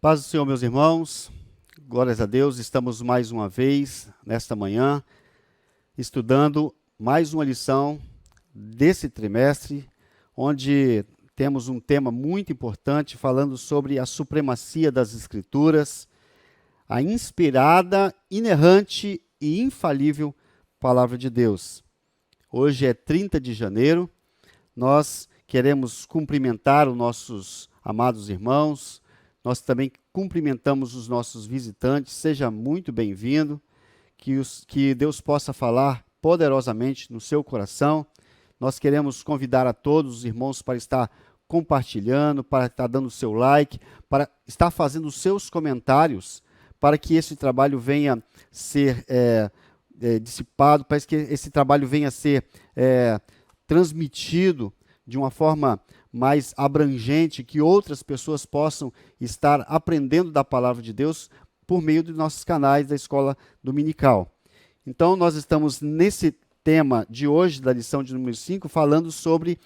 Paz do Senhor, meus irmãos, glórias a Deus, estamos mais uma vez, nesta manhã, estudando mais uma lição desse trimestre, onde temos um tema muito importante, falando sobre a supremacia das Escrituras, a inspirada, inerrante e infalível Palavra de Deus. Hoje é 30 de janeiro, nós queremos cumprimentar os nossos amados irmãos. Nós também cumprimentamos os nossos visitantes. Seja muito bem-vindo, que Deus possa falar poderosamente no seu coração. Nós queremos convidar a todos os irmãos para estar compartilhando, para estar dando o seu like, para estar fazendo os seus comentários, para que esse trabalho venha ser dissipado, para que esse trabalho venha ser transmitido de uma forma mais abrangente, que outras pessoas possam estar aprendendo da palavra de Deus por meio dos nossos canais da escola dominical. Então, nós estamos nesse tema de hoje, da lição de número 5, falando sobre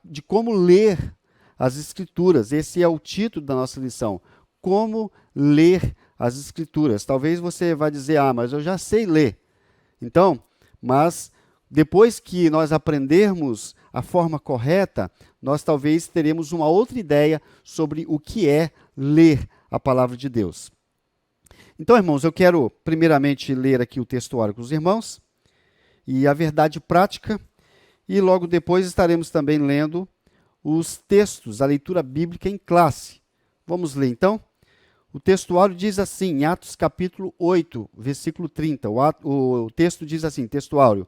de como ler as Escrituras. Esse é o título da nossa lição, como ler as Escrituras. Talvez você vai dizer, mas eu já sei ler. Então, mas depois que nós aprendermos a forma correta, nós talvez teremos uma outra ideia sobre o que é ler a palavra de Deus. Então, irmãos, eu quero primeiramente ler aqui o textuário com os irmãos e a verdade prática, e logo depois estaremos também lendo os textos, a leitura bíblica em classe. Vamos ler então? O textuário diz assim, em Atos capítulo 8, versículo 30, o texto diz assim, textuário: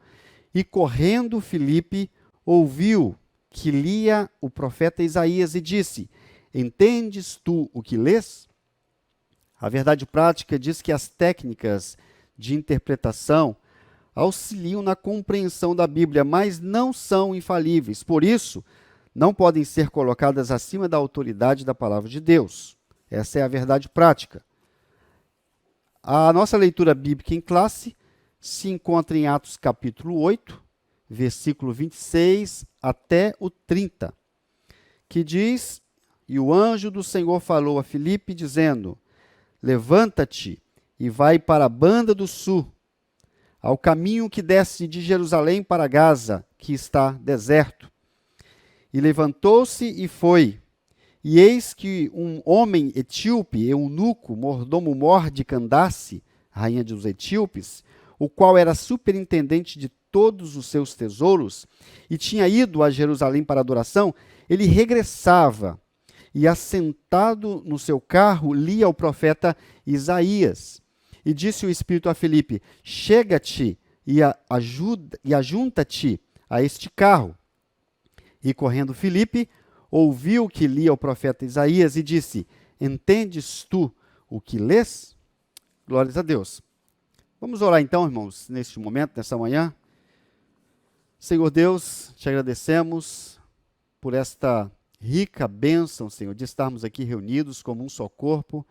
"E correndo Filipe ouviu que lia o profeta Isaías e disse: Entendes tu o que lês?" A verdade prática diz que as técnicas de interpretação auxiliam na compreensão da Bíblia, mas não são infalíveis. Por isso, não podem ser colocadas acima da autoridade da palavra de Deus. Essa é a verdade prática. A nossa leitura bíblica em classe se encontra em Atos capítulo 8, versículo 26 até o 30, que diz: "E o anjo do Senhor falou a Filipe, dizendo: Levanta-te e vai para a banda do sul, ao caminho que desce de Jerusalém para Gaza, que está deserto. E levantou-se e foi. E eis que um homem etíope, eunuco, mordomo-mor de Candace, rainha dos etíopes, o qual era superintendente de todos os seus tesouros, e tinha ido a Jerusalém para adoração, ele regressava, e assentado no seu carro, lia o profeta Isaías. E disse o Espírito a Filipe: Chega-te e ajunta-te a este carro. E correndo Filipe, ouviu que lia o profeta Isaías e disse: Entendes tu o que lês? Glórias a Deus. Vamos orar então, irmãos, neste momento, nessa manhã. Senhor Deus, te agradecemos por esta rica bênção, Senhor, de estarmos aqui reunidos como um só corpo,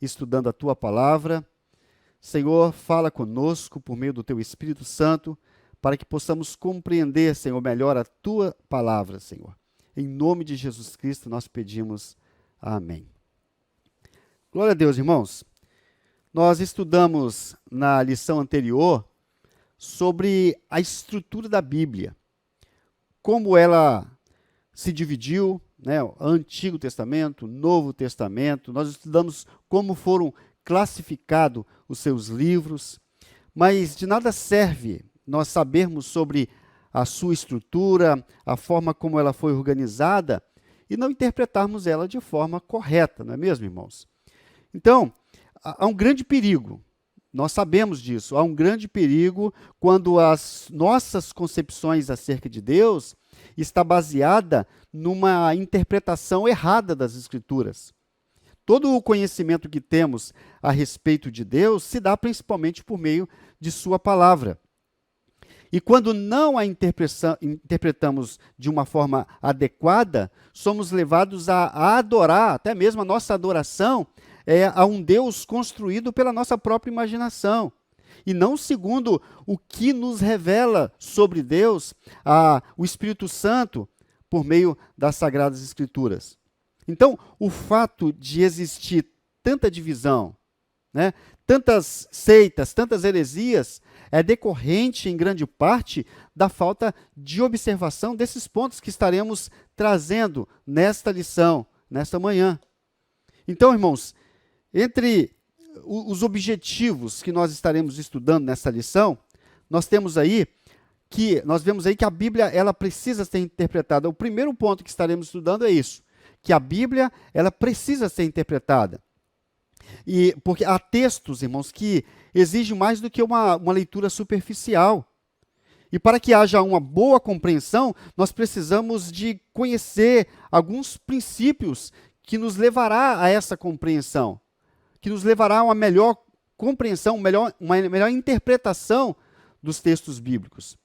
estudando a Tua palavra. Senhor, fala conosco por meio do Teu Espírito Santo, para que possamos compreender, Senhor, melhor a Tua palavra, Senhor. Em nome de Jesus Cristo nós pedimos amém. Glória a Deus, irmãos. Nós estudamos na lição anterior sobre a estrutura da Bíblia, como ela se dividiu, Antigo Testamento, Novo Testamento. Nós estudamos como foram classificados os seus livros, mas de nada serve nós sabermos sobre a sua estrutura, a forma como ela foi organizada, e não interpretarmos ela de forma correta, não é mesmo, irmãos? Então, há um grande perigo, nós sabemos disso, há um grande perigo quando as nossas concepções acerca de Deus está baseada numa interpretação errada das Escrituras. Todo o conhecimento que temos a respeito de Deus se dá principalmente por meio de sua palavra. E quando não a interpretamos de uma forma adequada, somos levados a adorar, até mesmo a nossa adoração a um Deus construído pela nossa própria imaginação, e não segundo o que nos revela sobre Deus o Espírito Santo por meio das Sagradas Escrituras. Então, o fato de existir tanta divisão, né, tantas seitas, tantas heresias, é decorrente, em grande parte, da falta de observação desses pontos que estaremos trazendo nesta lição, nesta manhã. Então, irmãos, entre os objetivos que nós estaremos estudando nessa lição, nós vemos aí que a Bíblia ela precisa ser interpretada. O primeiro ponto que estaremos estudando é isso, que a Bíblia ela precisa ser interpretada. E porque há textos, irmãos, que exigem mais do que uma leitura superficial. E para que haja uma boa compreensão, nós precisamos de conhecer alguns princípios que nos levará a essa compreensão, que nos levará a uma melhor compreensão, uma melhor interpretação dos textos bíblicos.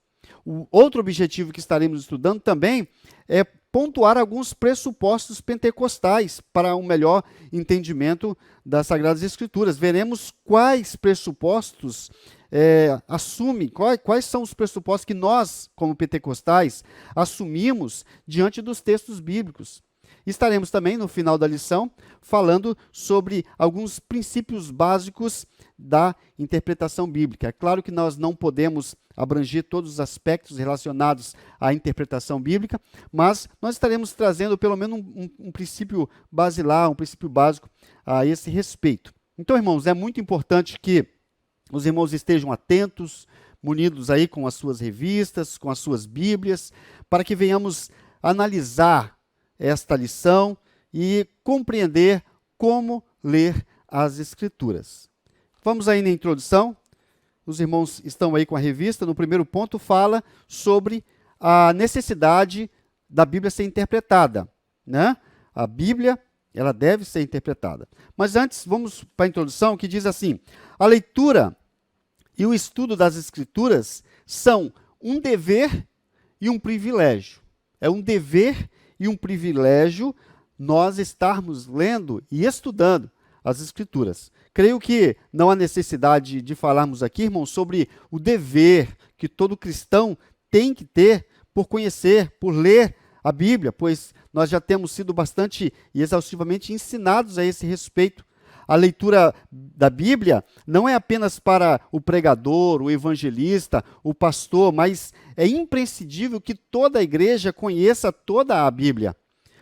O outro objetivo que estaremos estudando também é pontuar alguns pressupostos pentecostais para um melhor entendimento das Sagradas Escrituras. Veremos quais pressupostos quais são os pressupostos que nós, como pentecostais, assumimos diante dos textos bíblicos. Estaremos também, no final da lição, falando sobre alguns princípios básicos da interpretação bíblica. É claro que nós não podemos abranger todos os aspectos relacionados à interpretação bíblica, mas nós estaremos trazendo pelo menos um princípio basilar, um princípio básico a esse respeito. Então, irmãos, é muito importante que os irmãos estejam atentos, munidos aí com as suas revistas, com as suas bíblias, para que venhamos analisar esta lição e compreender como ler as Escrituras. Vamos aí na introdução. Os irmãos estão aí com a revista. No primeiro ponto fala sobre a necessidade da Bíblia ser interpretada, né? A Bíblia, ela deve ser interpretada. Mas antes, vamos para a introdução, que diz assim: a leitura e o estudo das Escrituras são um dever e um privilégio. É um dever e um privilégio nós estarmos lendo e estudando as Escrituras. Creio que não há necessidade de falarmos aqui, irmãos, sobre o dever que todo cristão tem que ter por conhecer, por ler a Bíblia, pois nós já temos sido bastante e exaustivamente ensinados a esse respeito. A leitura da Bíblia não é apenas para o pregador, o evangelista, o pastor, mas é imprescindível que toda a igreja conheça toda a Bíblia.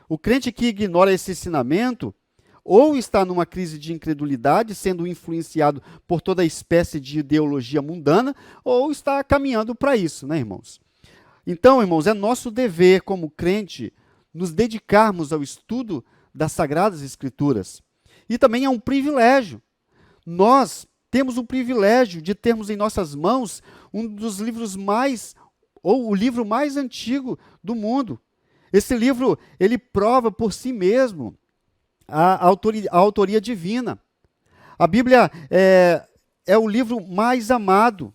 O crente que ignora esse ensinamento ou está numa crise de incredulidade, sendo influenciado por toda espécie de ideologia mundana, ou está caminhando para isso, né, irmãos? Então, irmãos, é nosso dever como crente nos dedicarmos ao estudo das Sagradas Escrituras. E também é um privilégio. Nós temos o privilégio de termos em nossas mãos um dos livros ou o livro mais antigo do mundo. Esse livro, ele prova por si mesmo a autoria divina. A Bíblia é o livro mais amado.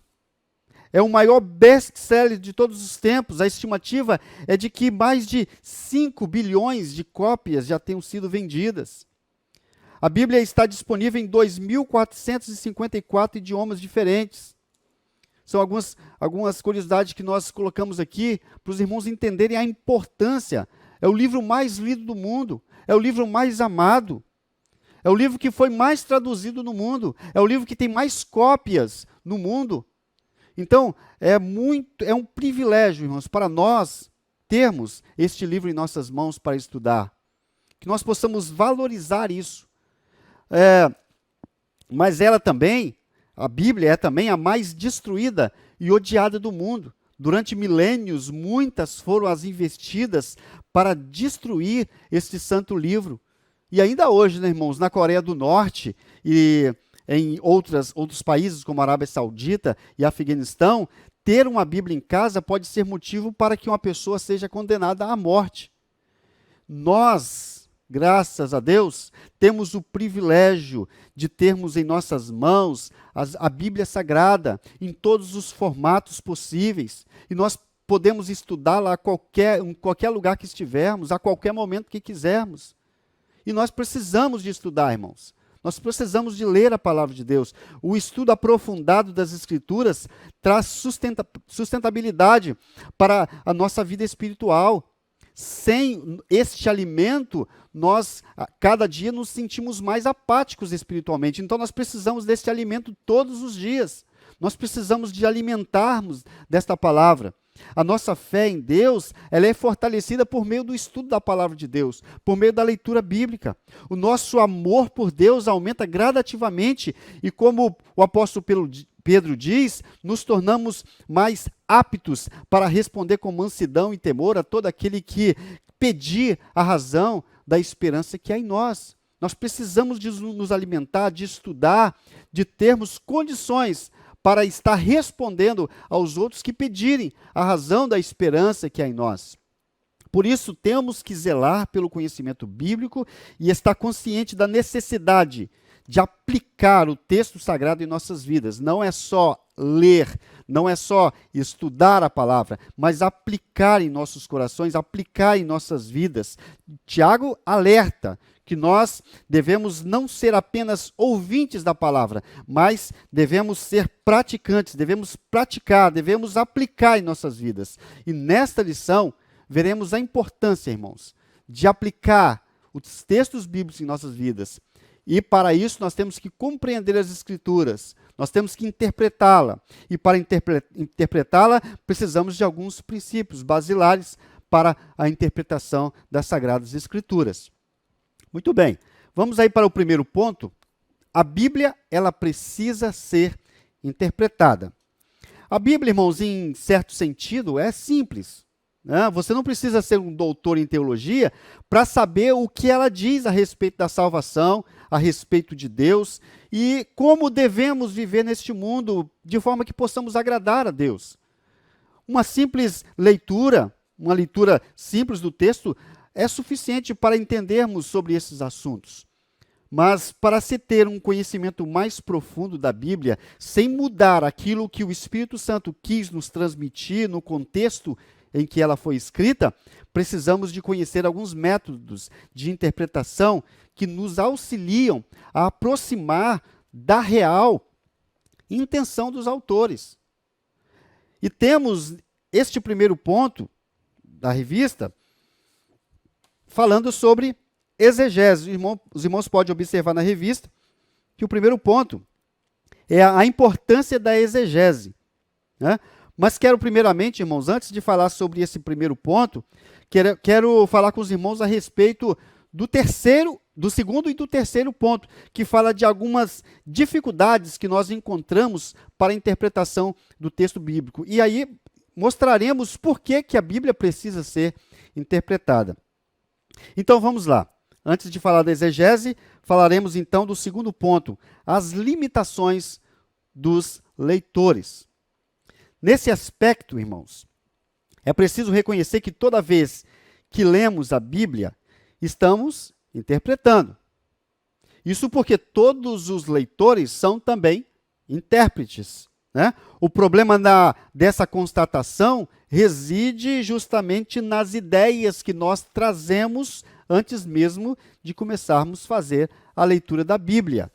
É o maior best-seller de todos os tempos. A estimativa é de que mais de 5 bilhões de cópias já tenham sido vendidas. A Bíblia está disponível em 2.454 idiomas diferentes. São algumas curiosidades que nós colocamos aqui para os irmãos entenderem a importância. É o livro mais lido do mundo. É o livro mais amado. É o livro que foi mais traduzido no mundo. É o livro que tem mais cópias no mundo. Então, é um privilégio, irmãos, para nós termos este livro em nossas mãos para estudar. Que nós possamos valorizar isso. Mas a Bíblia é também a mais destruída e odiada do mundo. Durante milênios, muitas foram as investidas para destruir este santo livro. E ainda hoje, né, irmãos, na Coreia do Norte e em outros países, como a Arábia Saudita e Afeganistão, ter uma Bíblia em casa pode ser motivo para que uma pessoa seja condenada à morte. Nós, graças a Deus, temos o privilégio de termos em nossas mãos a Bíblia Sagrada, em todos os formatos possíveis, e nós podemos estudá-la em qualquer lugar que estivermos, a qualquer momento que quisermos. E nós precisamos de estudar, irmãos. Nós precisamos de ler a palavra de Deus. O estudo aprofundado das Escrituras traz sustentabilidade para a nossa vida espiritual. sem este alimento, nós, a cada dia, nos sentimos mais apáticos espiritualmente. Então, nós precisamos deste alimento todos os dias. Nós precisamos de alimentarmos desta palavra. A nossa fé em Deus, ela é fortalecida por meio do estudo da palavra de Deus, por meio da leitura bíblica. O nosso amor por Deus aumenta gradativamente e, como o apóstolo Pedro diz, nos tornamos mais aptos para responder com mansidão e temor a todo aquele que pedir a razão da esperança que há em nós. Nós precisamos de nos alimentar, de estudar, de termos condições para estar respondendo aos outros que pedirem a razão da esperança que há em nós. Por isso, temos que zelar pelo conhecimento bíblico e estar consciente da necessidade de aplicar o texto sagrado em nossas vidas. Não é só ler, não é só estudar a palavra, mas aplicar em nossos corações, aplicar em nossas vidas. Tiago alerta que nós devemos não ser apenas ouvintes da palavra, mas devemos ser praticantes, devemos praticar, devemos aplicar em nossas vidas. E nesta lição, veremos a importância, irmãos, de aplicar os textos bíblicos em nossas vidas. E para isso nós temos que compreender as Escrituras, nós temos que interpretá-la. E para interpretá-la, precisamos de alguns princípios basilares para a interpretação das Sagradas Escrituras. Muito bem, vamos aí para o primeiro ponto. A Bíblia, ela precisa ser interpretada. A Bíblia, irmãos, em certo sentido, é simples. Você não precisa ser um doutor em teologia para saber o que ela diz a respeito da salvação, a respeito de Deus e como devemos viver neste mundo de forma que possamos agradar a Deus. Uma simples leitura, uma leitura simples do texto é suficiente para entendermos sobre esses assuntos. Mas para se ter um conhecimento mais profundo da Bíblia, sem mudar aquilo que o Espírito Santo quis nos transmitir no contexto em que ela foi escrita, precisamos de conhecer alguns métodos de interpretação que nos auxiliam a aproximar da real intenção dos autores. E temos este primeiro ponto da revista falando sobre exegese. Os irmãos podem observar na revista que o primeiro ponto é a importância da exegese, né? Mas quero primeiramente, irmãos, antes de falar sobre esse primeiro ponto, quero falar com os irmãos a respeito do segundo e do terceiro ponto, que fala de algumas dificuldades que nós encontramos para a interpretação do texto bíblico. E aí mostraremos por que a Bíblia precisa ser interpretada. Então vamos lá. Antes de falar da exegese, falaremos então do segundo ponto, as limitações dos leitores. Nesse aspecto, irmãos, é preciso reconhecer que toda vez que lemos a Bíblia, estamos interpretando. Isso porque todos os leitores são também intérpretes, né? O problema dessa constatação reside justamente nas ideias que nós trazemos antes mesmo de começarmos a fazer a leitura da Bíblia.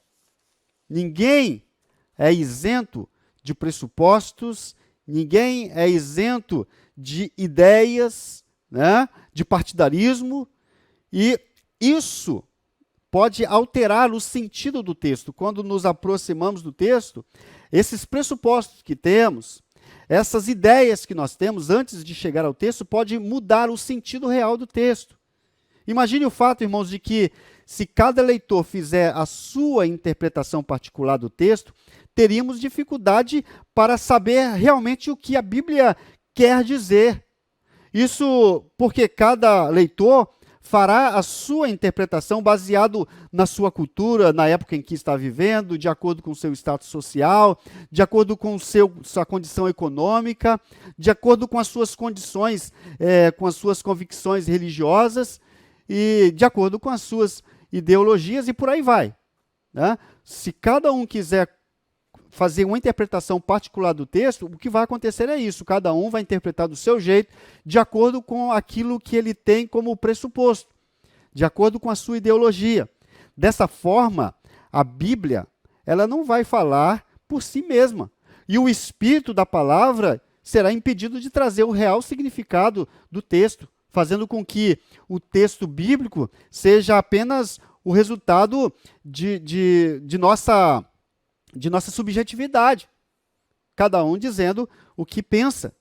Ninguém é isento de pressupostos, ninguém é isento de ideias, né, de partidarismo, e isso pode alterar o sentido do texto. Quando nos aproximamos do texto, esses pressupostos que temos, essas ideias que nós temos antes de chegar ao texto, pode mudar o sentido real do texto. Imagine o fato, irmãos, de que se cada leitor fizer a sua interpretação particular do texto, teríamos dificuldade para saber realmente o que a Bíblia quer dizer. Isso porque cada leitor fará a sua interpretação baseado na sua cultura, na época em que está vivendo, de acordo com o seu status social, de acordo com sua condição econômica, de acordo com as suas condições, com as suas convicções religiosas e de acordo com as suas ideologias e por aí vai, né? Se cada um quiser fazer uma interpretação particular do texto, o que vai acontecer é isso, cada um vai interpretar do seu jeito, de acordo com aquilo que ele tem como pressuposto, de acordo com a sua ideologia. Dessa forma, a Bíblia, ela não vai falar por si mesma, e o espírito da palavra será impedido de trazer o real significado do texto, fazendo com que o texto bíblico seja apenas o resultado de nossa subjetividade, cada um dizendo o que pensa.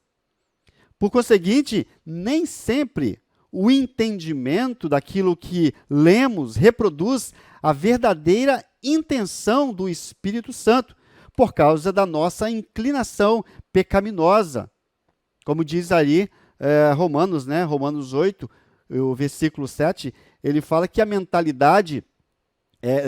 Por conseguinte, nem sempre o entendimento daquilo que lemos reproduz a verdadeira intenção do Espírito Santo, por causa da nossa inclinação pecaminosa. Como diz ali Romanos, né? Romanos 8, o versículo 7, ele fala que a mentalidade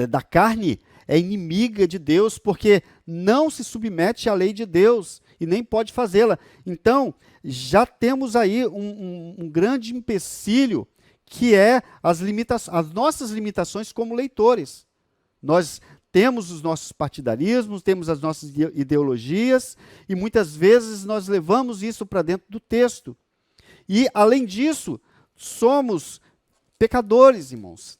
da carne é inimiga de Deus, porque não se submete à lei de Deus e nem pode fazê-la. Então, já temos aí um grande empecilho, que é as nossas limitações como leitores. Nós temos os nossos partidarismos, temos as nossas ideologias, e muitas vezes nós levamos isso para dentro do texto. E, além disso, somos pecadores, irmãos.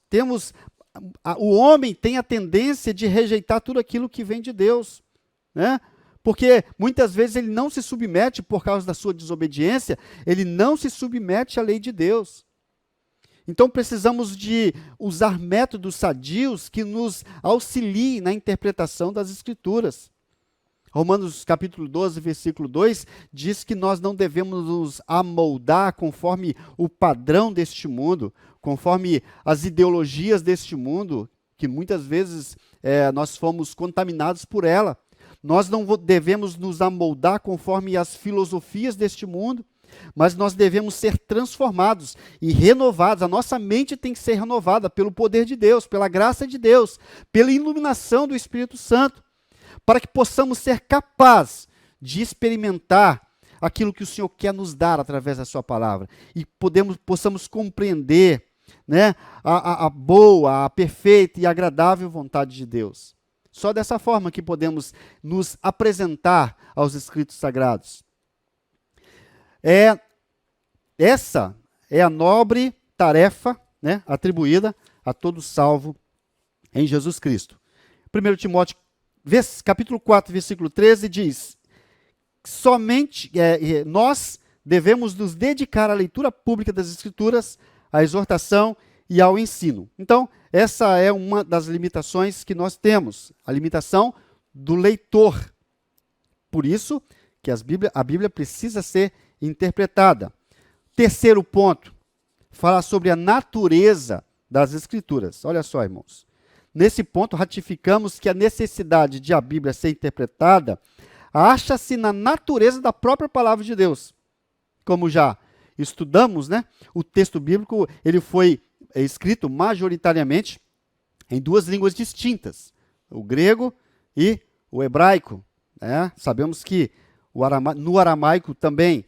O homem tem a tendência de rejeitar tudo aquilo que vem de Deus, né? Porque muitas vezes ele não se submete, por causa da sua desobediência, ele não se submete à lei de Deus. Então precisamos de usar métodos sadios que nos auxiliem na interpretação das Escrituras. Romanos capítulo 12, versículo 2, diz que nós não devemos nos amoldar conforme o padrão deste mundo, conforme as ideologias deste mundo, que muitas vezes nós fomos contaminados por ela. Nós não devemos nos amoldar conforme as filosofias deste mundo, mas nós devemos ser transformados e renovados. A nossa mente tem que ser renovada pelo poder de Deus, pela graça de Deus, pela iluminação do Espírito Santo, para que possamos ser capazes de experimentar aquilo que o Senhor quer nos dar através da sua palavra e possamos compreender, né, a boa, a perfeita e agradável vontade de Deus. Só dessa forma que podemos nos apresentar aos Escritos Sagrados. Essa é a nobre tarefa, né, atribuída a todo salvo em Jesus Cristo. 1 Timóteo, capítulo 4, versículo 13, diz: somente nós devemos nos dedicar à leitura pública das Escrituras, à exortação e ao ensino. Então, essa é uma das limitações que nós temos, a limitação do leitor. Por isso que a Bíblia precisa ser interpretada. Terceiro ponto, falar sobre a natureza das Escrituras. Olha só, irmãos. Nesse ponto, ratificamos que a necessidade de a Bíblia ser interpretada acha-se na natureza da própria palavra de Deus. Como já estudamos, né? O texto bíblico ele foi escrito majoritariamente em duas línguas distintas, o grego e o hebraico. Né? Sabemos que no aramaico também,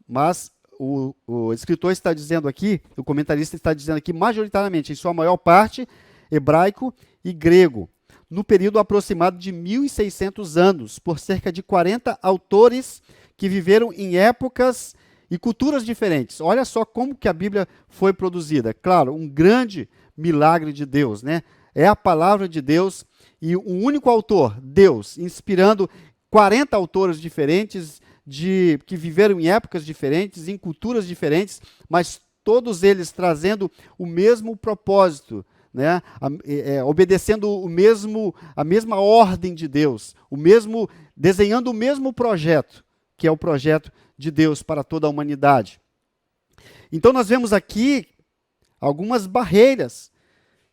mas o escritor está dizendo aqui, o comentarista está dizendo aqui, majoritariamente, em sua maior parte, hebraico e grego, no período aproximado de 1.600 anos, por cerca de 40 autores que viveram em épocas e culturas diferentes. Olha só como que a Bíblia foi produzida. Claro, um grande milagre de Deus, né? É a palavra de Deus e um único autor, Deus, inspirando 40 autores diferentes, que viveram em épocas diferentes, em culturas diferentes, mas todos eles trazendo o mesmo propósito, né? Obedecendo a mesma ordem de Deus, desenhando o mesmo projeto, que é o projeto de Deus para toda a humanidade. Então nós vemos aqui algumas barreiras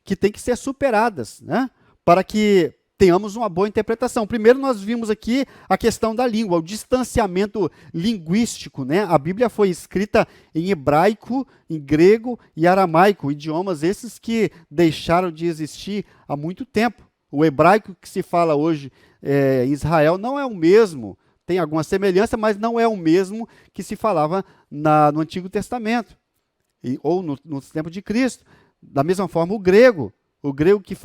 que têm que ser superadas, né? Para que tenhamos uma boa interpretação. Primeiro nós vimos aqui a questão da língua, o distanciamento linguístico, né? A Bíblia foi escrita em hebraico, em grego e aramaico, idiomas esses que deixaram de existir há muito tempo. O hebraico que se fala hoje em Israel não é o mesmo, tem alguma semelhança, mas não é o mesmo que se falava no Antigo Testamento, ou no tempo de Cristo. Da mesma forma, o grego que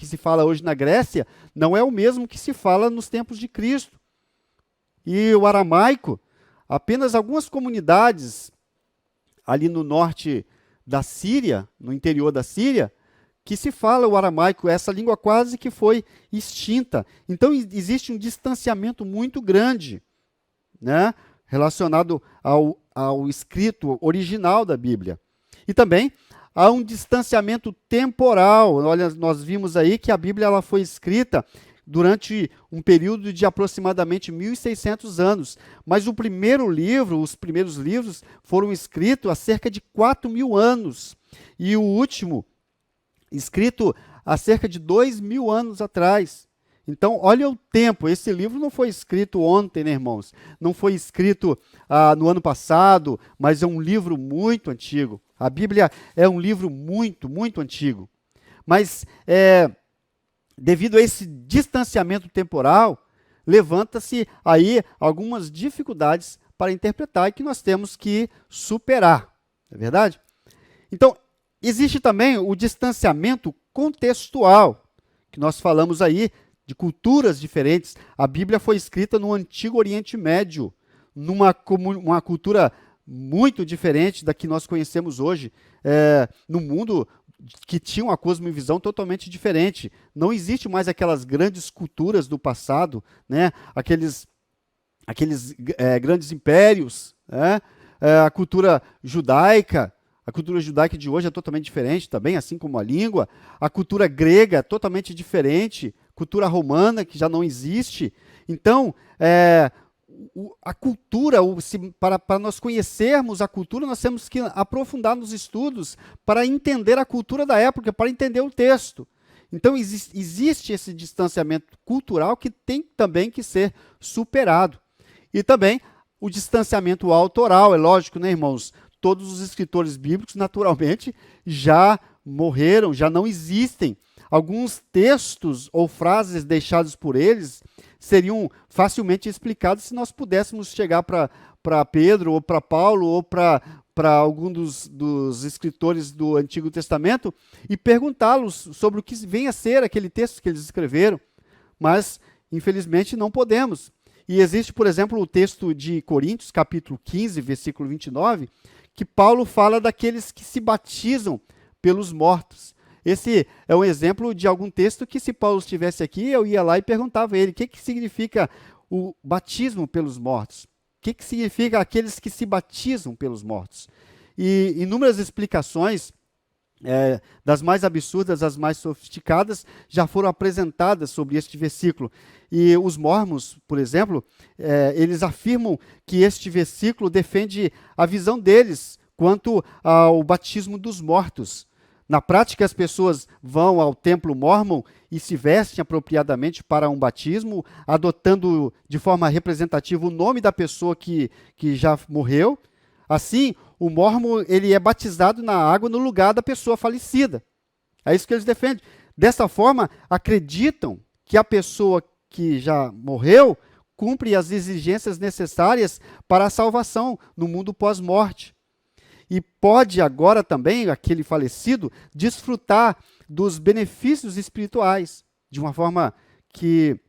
se fala hoje na Grécia não é o mesmo que se fala nos tempos de Cristo. E o aramaico, apenas algumas comunidades ali no norte da Síria, no interior da Síria, que se fala o aramaico, essa língua quase que foi extinta. Então existe um distanciamento muito grande, né? relacionado ao escrito original da Bíblia. E também há um distanciamento temporal. Olha, nós vimos aí que a Bíblia ela foi escrita durante um período de aproximadamente 1.600 anos. Mas os primeiros livros foram escritos há cerca de 4.000 anos. E o último, escrito há cerca de 2.000 anos atrás. Então, olha o tempo. Esse livro não foi escrito ontem, né, irmãos? Não foi escrito no ano passado, mas é um livro muito antigo. A Bíblia é um livro muito, muito antigo. Mas, devido a esse distanciamento temporal, levanta-se aí algumas dificuldades para interpretar e que nós temos que superar. Não é verdade? Então, existe também o distanciamento contextual, que nós falamos aí, de culturas diferentes. A Bíblia foi escrita no Antigo Oriente Médio, uma cultura muito diferente da que nós conhecemos hoje, no mundo que tinha uma cosmovisão totalmente diferente. Não existe mais aquelas grandes culturas do passado, né? aqueles grandes impérios, né? A cultura judaica. A cultura judaica de hoje é totalmente diferente também, assim como a língua. A cultura grega é totalmente diferente. Cultura romana, que já não existe. Então, a cultura, para nós conhecermos a cultura, nós temos que aprofundar nos estudos para entender a cultura da época, para entender o texto. Então, existe esse distanciamento cultural que tem também que ser superado. E também o distanciamento autoral, é lógico, né, irmãos? Todos os escritores bíblicos, naturalmente, já morreram, já não existem. Alguns textos ou frases deixados por eles seriam facilmente explicados se nós pudéssemos chegar para Pedro, ou para Paulo, ou para algum dos escritores do Antigo Testamento e perguntá-los sobre o que vem a ser aquele texto que eles escreveram. Mas, infelizmente, não podemos. E existe, por exemplo, o texto de Coríntios, capítulo 15, versículo 29, que Paulo fala daqueles que se batizam pelos mortos. Esse é um exemplo de algum texto que, se Paulo estivesse aqui, eu ia lá e perguntava a ele o que significa o batismo pelos mortos. O que significa aqueles que se batizam pelos mortos? E inúmeras explicações, das mais absurdas às mais sofisticadas, já foram apresentadas sobre este versículo. E os mormons, por exemplo, eles afirmam que este versículo defende a visão deles quanto ao batismo dos mortos. Na prática, as pessoas vão ao templo mórmon e se vestem apropriadamente para um batismo, adotando de forma representativa o nome da pessoa que já morreu. Assim, o mórmon ele é batizado na água no lugar da pessoa falecida. É isso que eles defendem. Dessa forma, acreditam que a pessoa que já morreu cumpre as exigências necessárias para a salvação no mundo pós-morte. E pode agora também, aquele falecido, desfrutar dos benefícios espirituais, de uma forma que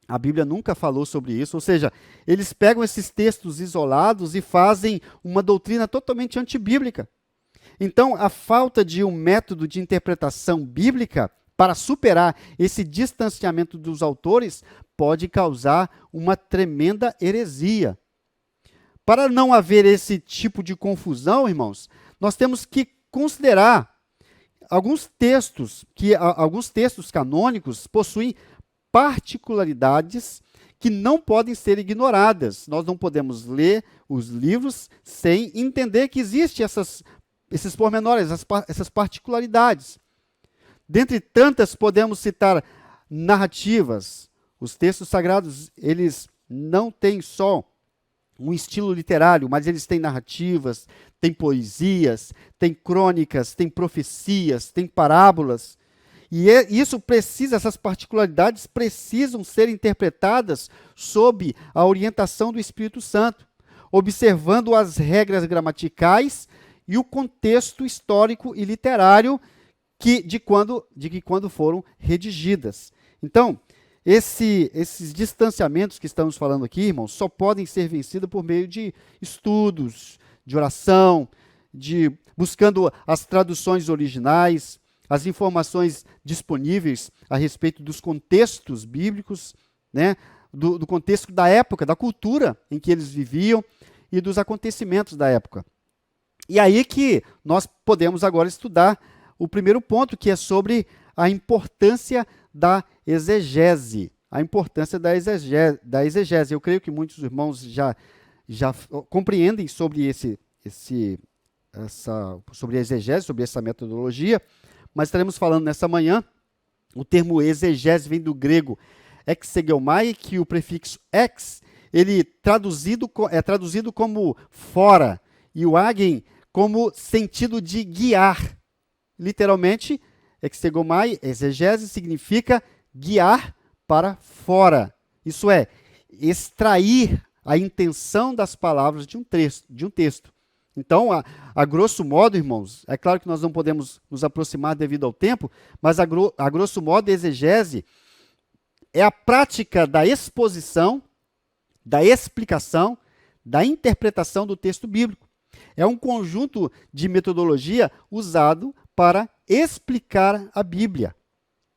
a Bíblia nunca falou sobre isso. Ou seja, eles pegam esses textos isolados e fazem uma doutrina totalmente antibíblica. Então, a falta de um método de interpretação bíblica para superar esse distanciamento dos autores pode causar uma tremenda heresia. Para não haver esse tipo de confusão, irmãos, nós temos que considerar alguns textos canônicos possuem particularidades que não podem ser ignoradas. Nós não podemos ler os livros sem entender que existem esses pormenores, essas particularidades. Dentre tantas, podemos citar narrativas. Os textos sagrados, eles não têm só um estilo literário, mas eles têm narrativas, têm poesias, têm crônicas, têm profecias, têm parábolas. E essas particularidades precisam ser interpretadas sob a orientação do Espírito Santo, observando as regras gramaticais e o contexto histórico e literário de quando foram redigidas. Então, esses distanciamentos que estamos falando aqui, irmãos, só podem ser vencidos por meio de estudos, de oração, buscando as traduções originais, as informações disponíveis a respeito dos contextos bíblicos, né? do contexto da época, da cultura em que eles viviam e dos acontecimentos da época. E aí que nós podemos agora estudar o primeiro ponto, que é sobre a importância da exegese. A importância da exegese. Eu creio que muitos irmãos já compreendem sobre sobre a exegese, sobre essa metodologia, mas estaremos falando nessa manhã. O termo exegese vem do grego exegeomai, que o prefixo ex, ele é traduzido como fora, e o agen como sentido de guiar. Literalmente, exegomai, exegese, significa guiar para fora. Isso é, extrair a intenção das palavras de um texto. Então, a grosso modo, irmãos, é claro que nós não podemos nos aproximar devido ao tempo, mas a grosso modo, a exegese é a prática da exposição, da explicação, da interpretação do texto bíblico. É um conjunto de metodologia usado para explicar a Bíblia.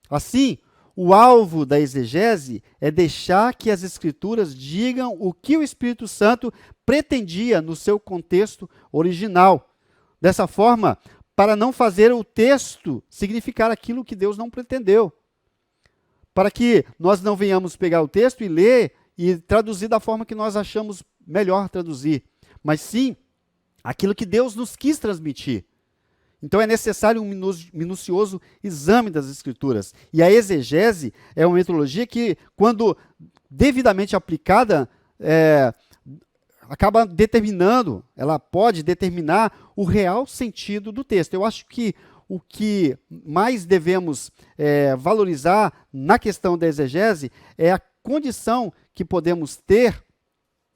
Assim, o alvo da exegese é deixar que as Escrituras digam o que o Espírito Santo pretendia no seu contexto original. Dessa forma, para não fazer o texto significar aquilo que Deus não pretendeu. Para que nós não venhamos pegar o texto e ler e traduzir da forma que nós achamos melhor traduzir, mas sim aquilo que Deus nos quis transmitir. Então é necessário um minucioso exame das Escrituras. E a exegese é uma metodologia que, quando devidamente aplicada, acaba determinando, ela pode determinar o real sentido do texto. Eu acho que o que mais devemos valorizar na questão da exegese é a condição que podemos ter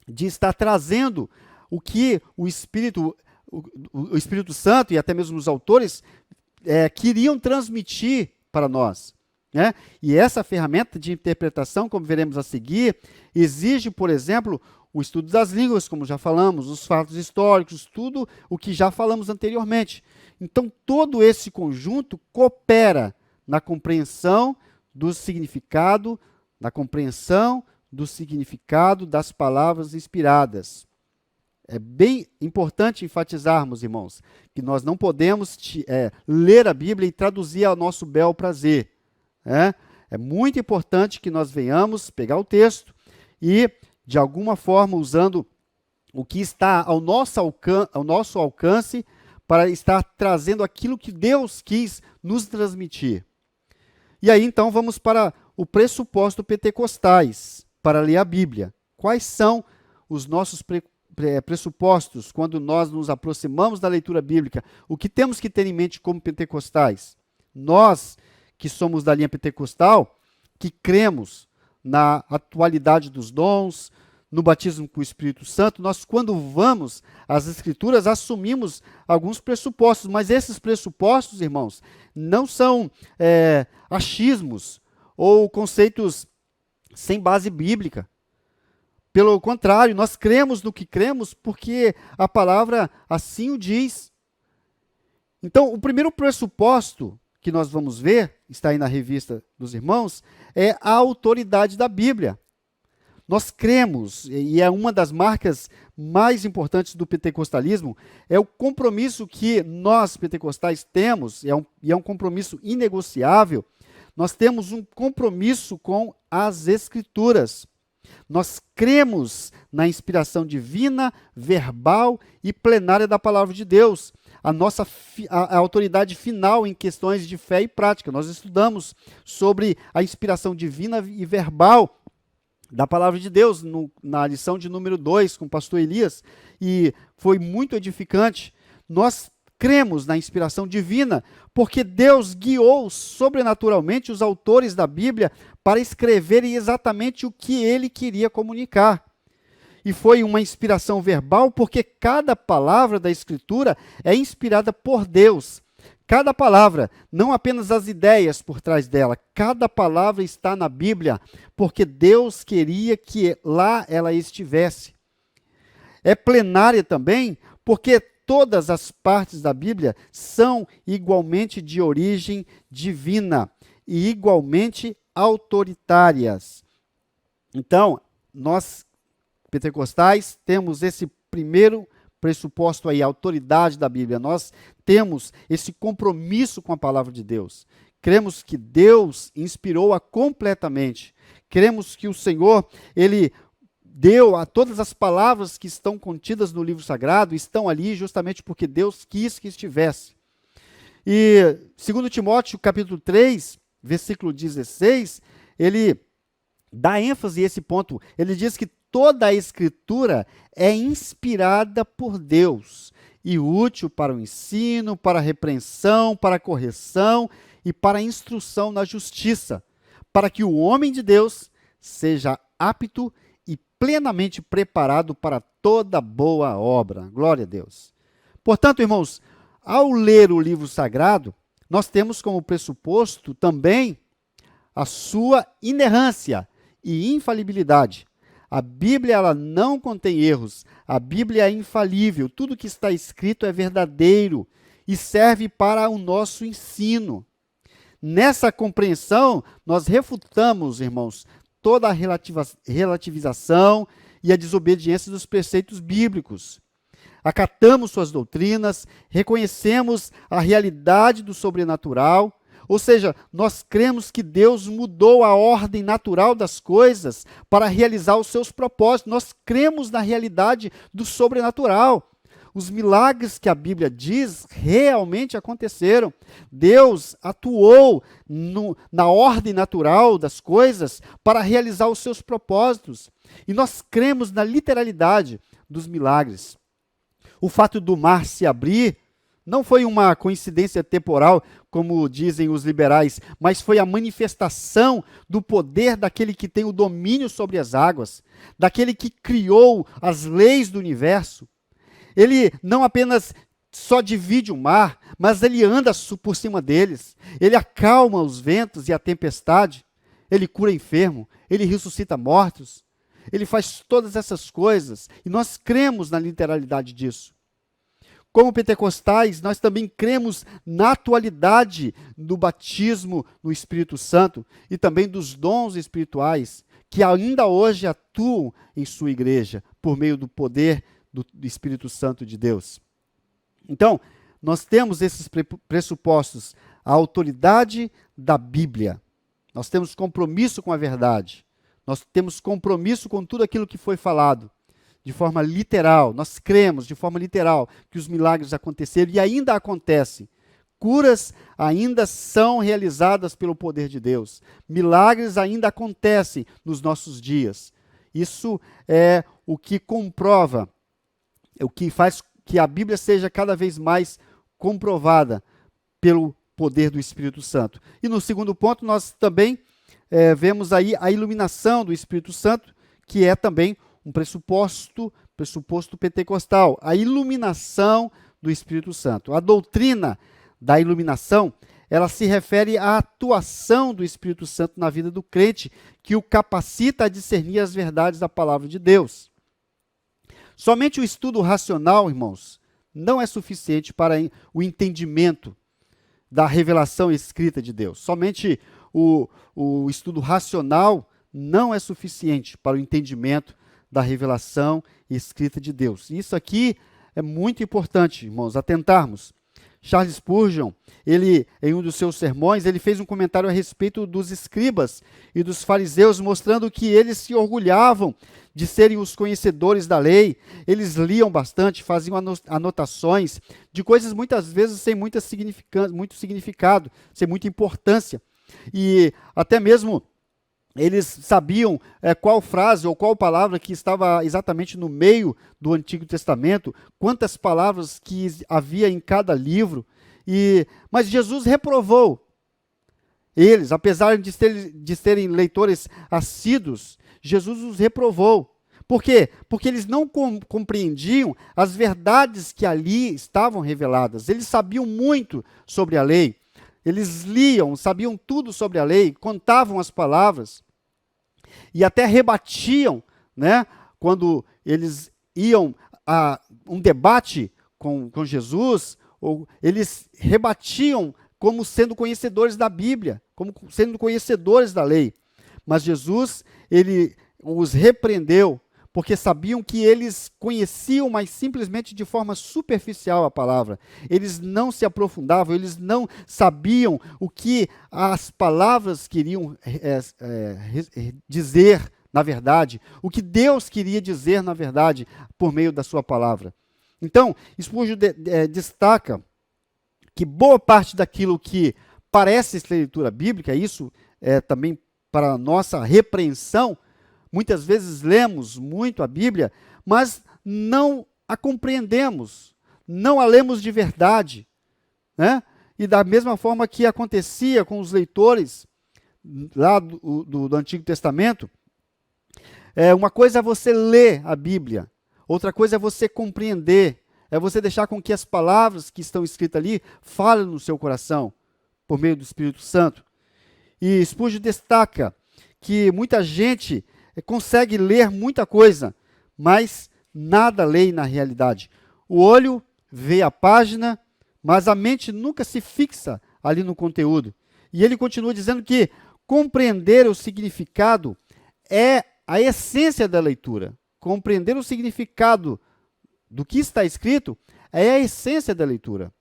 de estar trazendo o que o Espírito Santo e até mesmo os autores queriam transmitir para nós. Né? E essa ferramenta de interpretação, como veremos a seguir, exige, por exemplo, o estudo das línguas, como já falamos, os fatos históricos, tudo o que já falamos anteriormente. Então, todo esse conjunto coopera na compreensão do significado, das palavras inspiradas. É bem importante enfatizarmos, irmãos, que nós não podemos ler a Bíblia e traduzir ao nosso bel prazer. É muito importante que nós venhamos pegar o texto e, de alguma forma, usando o que está ao nosso alcance, para estar trazendo aquilo que Deus quis nos transmitir. E aí, então, vamos para o pressuposto pentecostais, para ler a Bíblia. Quais são os nossos pressupostos quando nós nos aproximamos da leitura bíblica? O que temos que ter em mente como pentecostais? Nós, que somos da linha pentecostal, que cremos na atualidade dos dons, no batismo com o Espírito Santo, nós, quando vamos às Escrituras, assumimos alguns pressupostos, mas esses pressupostos, irmãos, não são achismos ou conceitos sem base bíblica. Pelo contrário, nós cremos no que cremos porque a palavra assim o diz. Então, o primeiro pressuposto que nós vamos ver, está aí na revista dos irmãos, é a autoridade da Bíblia. Nós cremos, e é uma das marcas mais importantes do pentecostalismo, é o compromisso que nós, pentecostais, temos, e é um compromisso inegociável. Nós temos um compromisso com as Escrituras. Nós cremos na inspiração divina, verbal e plenária da palavra de Deus. A autoridade final em questões de fé e prática. Nós estudamos sobre a inspiração divina e verbal da palavra de Deus na lição de número 2 com o pastor Elias, e foi muito edificante. Nós cremos na inspiração divina porque Deus guiou sobrenaturalmente os autores da Bíblia para escreverem exatamente o que ele queria comunicar. E foi uma inspiração verbal porque cada palavra da Escritura é inspirada por Deus. Cada palavra, não apenas as ideias por trás dela, cada palavra está na Bíblia porque Deus queria que lá ela estivesse. É plenária também porque todas as partes da Bíblia são igualmente de origem divina e igualmente autoritárias. Então, nós, pentecostais, temos esse primeiro pressuposto aí, a autoridade da Bíblia. Nós temos esse compromisso com a palavra de Deus. Cremos que Deus inspirou-a completamente. Cremos que o Senhor, Ele deu a todas as palavras que estão contidas no livro sagrado, estão ali justamente porque Deus quis que estivesse. E 2 Timóteo, capítulo 3, versículo 16, ele dá ênfase a esse ponto. Ele diz que toda a Escritura é inspirada por Deus e útil para o ensino, para a repreensão, para a correção e para a instrução na justiça, para que o homem de Deus seja apto e plenamente preparado para toda boa obra. Glória a Deus. Portanto, irmãos, ao ler o livro sagrado, nós temos como pressuposto também a sua inerrância e infalibilidade. A Bíblia, ela não contém erros. A Bíblia é infalível. Tudo que está escrito é verdadeiro e serve para o nosso ensino. Nessa compreensão, nós refutamos, irmãos, toda a relativização e a desobediência dos preceitos bíblicos. Acatamos suas doutrinas, reconhecemos a realidade do sobrenatural, ou seja, nós cremos que Deus mudou a ordem natural das coisas para realizar os seus propósitos. Nós cremos na realidade do sobrenatural. Os milagres que a Bíblia diz realmente aconteceram. Deus atuou na ordem natural das coisas para realizar os seus propósitos. E nós cremos na literalidade dos milagres. O fato do mar se abrir não foi uma coincidência temporal, como dizem os liberais, mas foi a manifestação do poder daquele que tem o domínio sobre as águas, daquele que criou as leis do universo. Ele não apenas só divide o mar, mas ele anda por cima deles. Ele acalma os ventos e a tempestade. Ele cura enfermo, ele ressuscita mortos. Ele faz todas essas coisas e nós cremos na literalidade disso. Como pentecostais, nós também cremos na atualidade do batismo no Espírito Santo e também dos dons espirituais que ainda hoje atuam em sua igreja por meio do poder do Espírito Santo de Deus. Então, nós temos esses pressupostos, a autoridade da Bíblia. Nós temos compromisso com a verdade. Nós temos compromisso com tudo aquilo que foi falado. De forma literal, nós cremos de forma literal que os milagres aconteceram e ainda acontecem. Curas ainda são realizadas pelo poder de Deus. Milagres ainda acontecem nos nossos dias. Isso é o que comprova, o que faz que a Bíblia seja cada vez mais comprovada pelo poder do Espírito Santo. E no segundo ponto, nós também vemos aí a iluminação do Espírito Santo, que é também um pressuposto pentecostal, a iluminação do Espírito Santo. A doutrina da iluminação, ela se refere à atuação do Espírito Santo na vida do crente, que o capacita a discernir as verdades da palavra de Deus. Somente o estudo racional, irmãos, não é suficiente para o entendimento da revelação escrita de Deus. Somente o estudo racional não é suficiente para o entendimento da revelação escrita de Deus. Isso aqui é muito importante, irmãos, atentarmos. Charles Spurgeon, ele, em um dos seus sermões, ele fez um comentário a respeito dos escribas e dos fariseus, mostrando que eles se orgulhavam de serem os conhecedores da lei. Eles liam bastante, faziam anotações de coisas muitas vezes sem muito significado, sem muita importância. E até mesmo eles sabiam qual frase ou qual palavra que estava exatamente no meio do Antigo Testamento, quantas palavras que havia em cada livro. Mas Jesus reprovou eles, apesar de serem leitores assíduos, Jesus os reprovou. Por quê? Porque eles não compreendiam as verdades que ali estavam reveladas. Eles sabiam muito sobre a lei. Eles liam, sabiam tudo sobre a lei, contavam as palavras e até rebatiam, né, quando eles iam a um debate com Jesus, ou eles rebatiam como sendo conhecedores da Bíblia, como sendo conhecedores da lei. Mas Jesus, ele os repreendeu, porque sabiam que eles conheciam, mas simplesmente de forma superficial a palavra. Eles não se aprofundavam, eles não sabiam o que as palavras queriam dizer, na verdade, o que Deus queria dizer, na verdade, por meio da sua palavra. Então, Spurgeon destaca que boa parte daquilo que parece ser leitura bíblica, isso é também para a nossa repreensão. Muitas vezes lemos muito a Bíblia, mas não a compreendemos, não a lemos de verdade, né? E da mesma forma que acontecia com os leitores lá do Antigo Testamento, uma coisa é você ler a Bíblia, outra coisa é você compreender, é você deixar com que as palavras que estão escritas ali falem no seu coração, por meio do Espírito Santo. E Spurgeon destaca que muita gente consegue ler muita coisa, mas nada lê na realidade. O olho vê a página, mas a mente nunca se fixa ali no conteúdo. E ele continua dizendo que compreender o significado é a essência da leitura. Compreender o significado do que está escrito é a essência da leitura.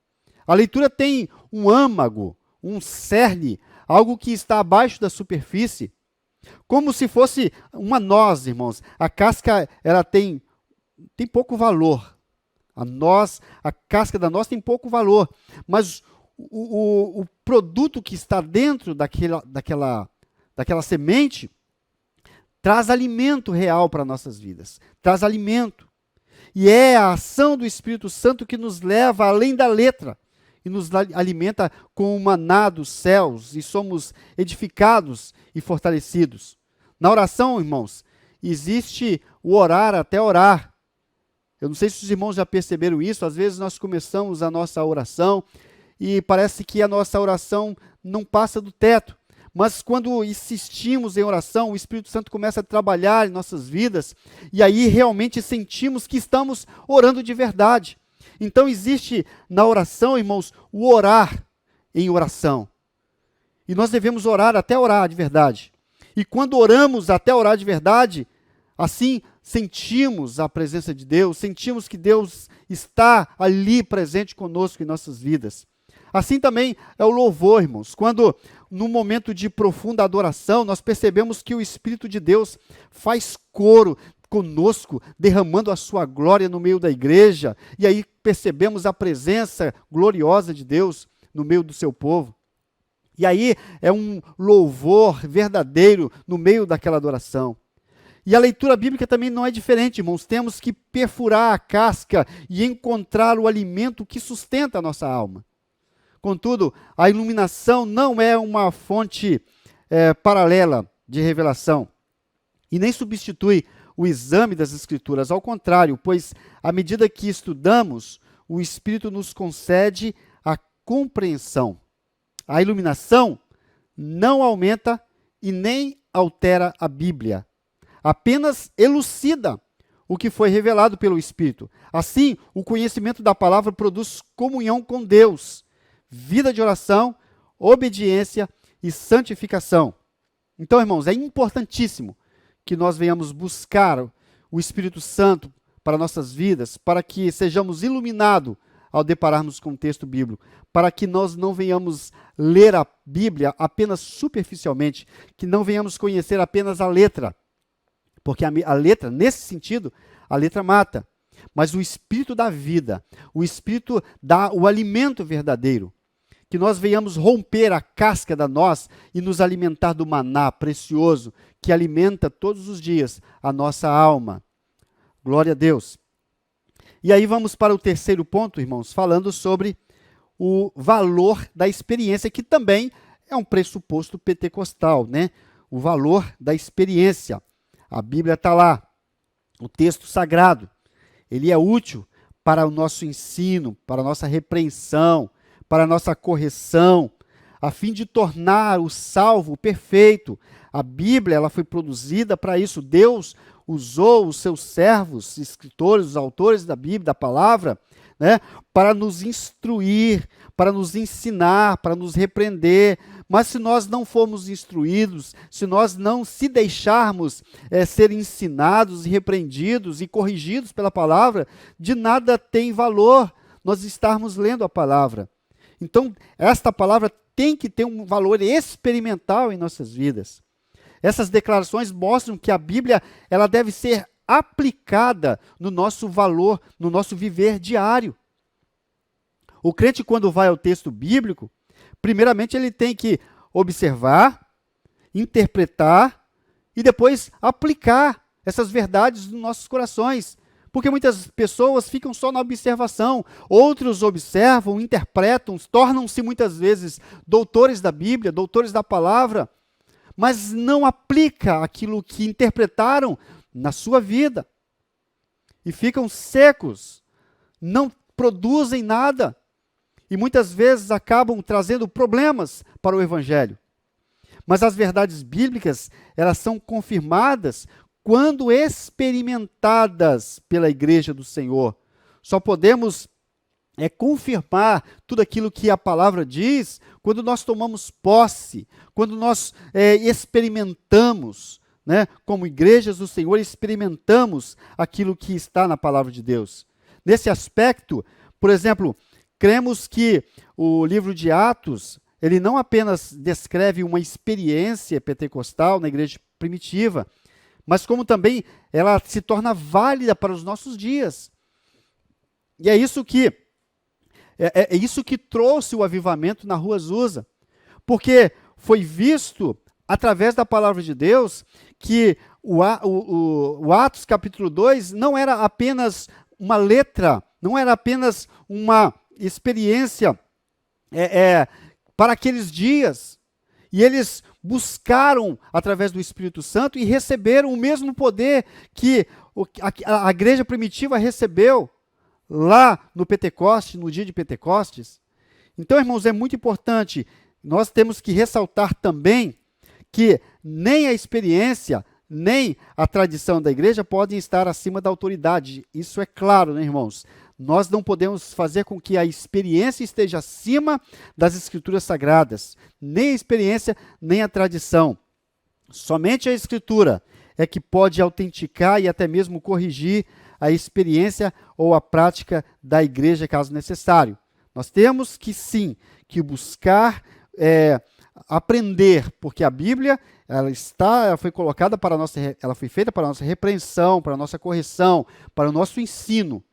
A leitura tem um âmago, um cerne, algo que está abaixo da superfície, como se fosse uma noz, irmãos. A casca, ela tem pouco valor. A casca da noz tem pouco valor, mas o produto que está dentro daquela semente traz alimento real para nossas vidas, traz alimento. E é a ação do Espírito Santo que nos leva além da letra e nos alimenta com o maná dos céus, e somos edificados e fortalecidos. Na oração, irmãos, existe o orar até orar. Eu não sei se os irmãos já perceberam isso, às vezes nós começamos a nossa oração e parece que a nossa oração não passa do teto. Mas quando insistimos em oração, o Espírito Santo começa a trabalhar em nossas vidas, e aí realmente sentimos que estamos orando de verdade. Então existe na oração, irmãos, o orar em oração. E nós devemos orar até orar de verdade. E quando oramos até orar de verdade, assim sentimos a presença de Deus, sentimos que Deus está ali presente conosco em nossas vidas. Assim também é o louvor, irmãos. Quando, num momento de profunda adoração, nós percebemos que o Espírito de Deus faz coro conosco, derramando a sua glória no meio da igreja, e aí percebemos a presença gloriosa de Deus no meio do seu povo. E aí é um louvor verdadeiro no meio daquela adoração. E a leitura bíblica também não é diferente, irmãos. Temos que perfurar a casca e encontrar o alimento que sustenta a nossa alma. Contudo, a iluminação não é uma fonte paralela de revelação e nem substitui o exame das Escrituras. Ao contrário, pois à medida que estudamos, o Espírito nos concede a compreensão. A iluminação não aumenta e nem altera a Bíblia, apenas elucida o que foi revelado pelo Espírito. Assim, o conhecimento da palavra produz comunhão com Deus, vida de oração, obediência e santificação. Então, irmãos, é importantíssimo que nós venhamos buscar o Espírito Santo para nossas vidas, para que sejamos iluminados ao depararmos com o texto bíblico, para que nós não venhamos ler a Bíblia apenas superficialmente, que não venhamos conhecer apenas a letra, porque a letra, nesse sentido, a letra mata, mas o Espírito dá vida, o Espírito dá o alimento verdadeiro, que nós venhamos romper a casca da noz e nos alimentar do maná precioso, que alimenta todos os dias a nossa alma. Glória a Deus. E aí vamos para o terceiro ponto, irmãos, falando sobre o valor da experiência, que também é um pressuposto pentecostal, né? O valor da experiência. A Bíblia está lá, o texto sagrado. Ele é útil para o nosso ensino, para a nossa repreensão, para a nossa correção, a fim de tornar o salvo perfeito. A Bíblia, ela foi produzida para isso. Deus usou os seus servos, escritores, os autores da Bíblia, da palavra, né, para nos instruir, para nos ensinar, para nos repreender. Mas se nós não formos instruídos, se nós não se deixarmos ser ensinados e repreendidos e corrigidos pela palavra, de nada tem valor nós estarmos lendo a palavra. Então, esta palavra tem que ter um valor experimental em nossas vidas. Essas declarações mostram que a Bíblia ela deve ser aplicada no nosso valor, no nosso viver diário. O crente, quando vai ao texto bíblico, primeiramente ele tem que observar, interpretar e depois aplicar essas verdades nos nossos corações. Porque muitas pessoas ficam só na observação, outros observam, interpretam, tornam-se muitas vezes doutores da Bíblia, doutores da palavra, mas não aplica aquilo que interpretaram na sua vida. E ficam secos, não produzem nada. E muitas vezes acabam trazendo problemas para o Evangelho. Mas as verdades bíblicas, elas são confirmadas quando experimentadas pela Igreja do Senhor. Só podemos confirmar tudo aquilo que a palavra diz quando nós tomamos posse, quando nós experimentamos, né, como igrejas do Senhor, experimentamos aquilo que está na palavra de Deus. Nesse aspecto, por exemplo, cremos que o livro de Atos, ele não apenas descreve uma experiência pentecostal na igreja primitiva, mas como também ela se torna válida para os nossos dias. E é isso que trouxe o avivamento na Rua Azusa, porque foi visto através da palavra de Deus que o Atos capítulo 2 não era apenas uma letra, não era apenas uma experiência para aqueles dias, e eles buscaram através do Espírito Santo e receberam o mesmo poder que a igreja primitiva recebeu lá no Pentecoste, no dia de Pentecostes. Então, irmãos, é muito importante, nós temos que ressaltar também que nem a experiência, nem a tradição da igreja podem estar acima da autoridade. Isso é claro, né, irmãos? Nós não podemos fazer com que a experiência esteja acima das Escrituras Sagradas. Nem a experiência, nem a tradição. Somente a Escritura é que pode autenticar e até mesmo corrigir a experiência ou a prática da igreja, caso necessário. Nós temos que, sim, que buscar aprender, porque a Bíblia ela foi colocada ela foi feita para a nossa repreensão, para a nossa correção, para o nosso ensino.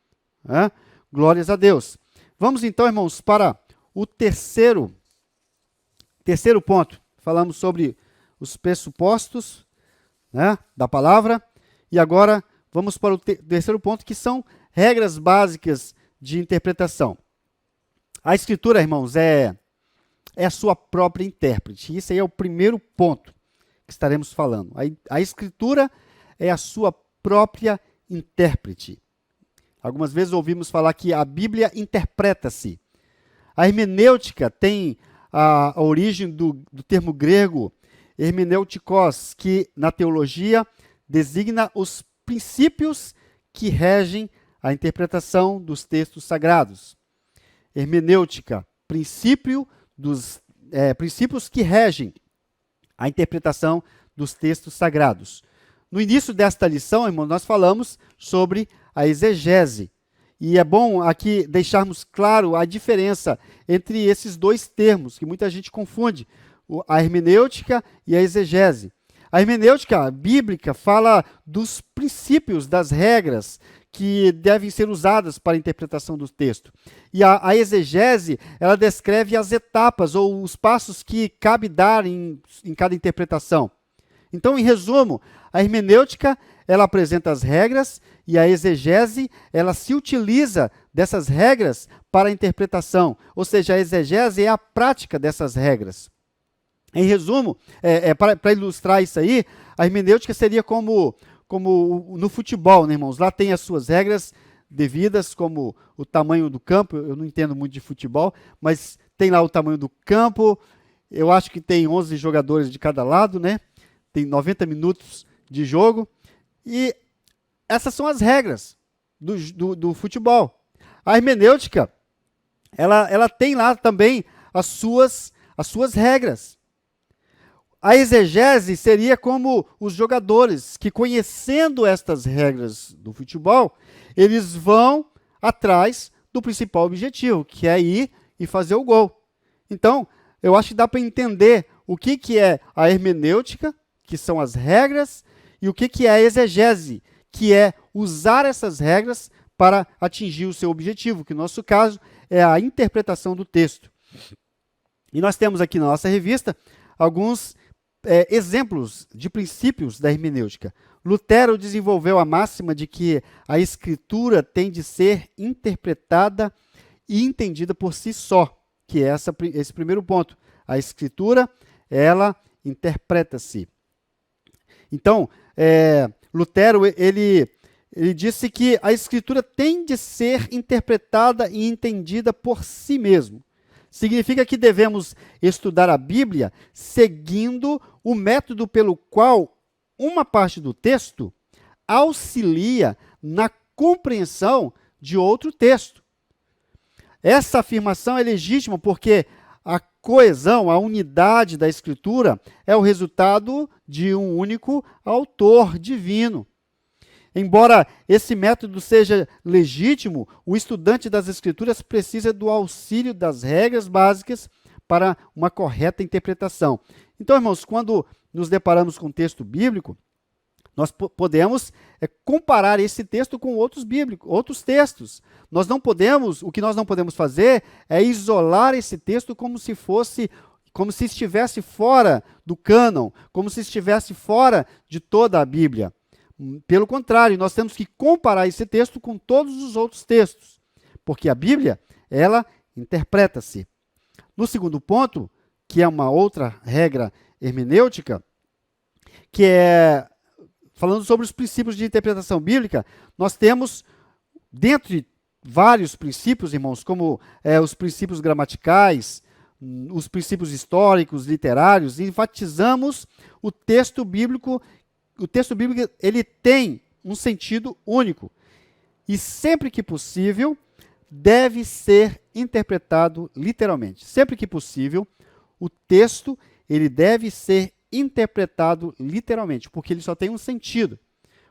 Glórias a Deus. Vamos então, irmãos, para o terceiro ponto. Falamos sobre os pressupostos, né, da palavra, e agora vamos para o terceiro ponto, que são regras básicas de interpretação. A Escritura, irmãos, é a sua própria intérprete. Isso aí é o primeiro ponto que estaremos falando. A Escritura é a sua própria intérprete. Algumas vezes ouvimos falar que a Bíblia interpreta-se. A hermenêutica tem a origem do termo grego hermeneutikos, que na teologia designa os princípios que regem a interpretação dos textos sagrados. Hermenêutica, princípios que regem a interpretação dos textos sagrados. No início desta lição, irmão, nós falamos sobre a exegese. E é bom aqui deixarmos claro a diferença entre esses dois termos, que muita gente confunde, a hermenêutica e a exegese. A hermenêutica bíblica fala dos princípios, das regras que devem ser usadas para a interpretação do texto. E a exegese, ela descreve as etapas ou os passos que cabe dar em cada interpretação. Então, em resumo, a hermenêutica, ela apresenta as regras e a exegese, ela se utiliza dessas regras para a interpretação. Ou seja, a exegese é a prática dessas regras. Em resumo, para ilustrar isso aí, a hermenêutica seria como no futebol, né, irmãos? Lá tem as suas regras devidas, como o tamanho do campo. Eu não entendo muito de futebol, mas tem lá o tamanho do campo. Eu acho que tem 11 jogadores de cada lado, né? Tem 90 minutos de jogo. E essas são as regras do futebol. a hermenêutica, ela tem lá também as suas regras. A exegese seria como os jogadores que, conhecendo estas regras do futebol, eles vão atrás do principal objetivo, que é ir e fazer o gol. Então, eu acho que dá para entender o que é a hermenêutica, que são as regras, e o que é a exegese, que é usar essas regras para atingir o seu objetivo, que no nosso caso é a interpretação do texto. E nós temos aqui na nossa revista alguns exemplos de princípios da hermenêutica. Lutero desenvolveu a máxima de que a Escritura tem de ser interpretada e entendida por si só, que é esse primeiro ponto. A Escritura, ela interpreta-se. Então, Lutero, ele disse que a Escritura tem de ser interpretada e entendida por si mesmo. Significa que devemos estudar a Bíblia seguindo o método pelo qual uma parte do texto auxilia na compreensão de outro texto. Essa afirmação é legítima porque a coesão, a unidade da Escritura é o resultado de um único autor divino. Embora esse método seja legítimo, o estudante das Escrituras precisa do auxílio das regras básicas para uma correta interpretação. Então, irmãos, quando nos deparamos com um texto bíblico, nós podemos comparar esse texto com outros textos. O que nós não podemos fazer é isolar esse texto como se estivesse fora do cânon, como se estivesse fora de toda a Bíblia. Pelo contrário, nós temos que comparar esse texto com todos os outros textos, porque a Bíblia, ela interpreta-se. No segundo ponto, que é uma outra regra hermenêutica, que é falando sobre os princípios de interpretação bíblica, nós temos, dentre vários princípios, irmãos, como os princípios gramaticais, os princípios históricos, literários, enfatizamos o texto bíblico. O texto bíblico, ele tem um sentido único e, sempre que possível, deve ser interpretado literalmente. Sempre que possível, o texto, ele deve ser interpretado literalmente, porque ele só tem um sentido.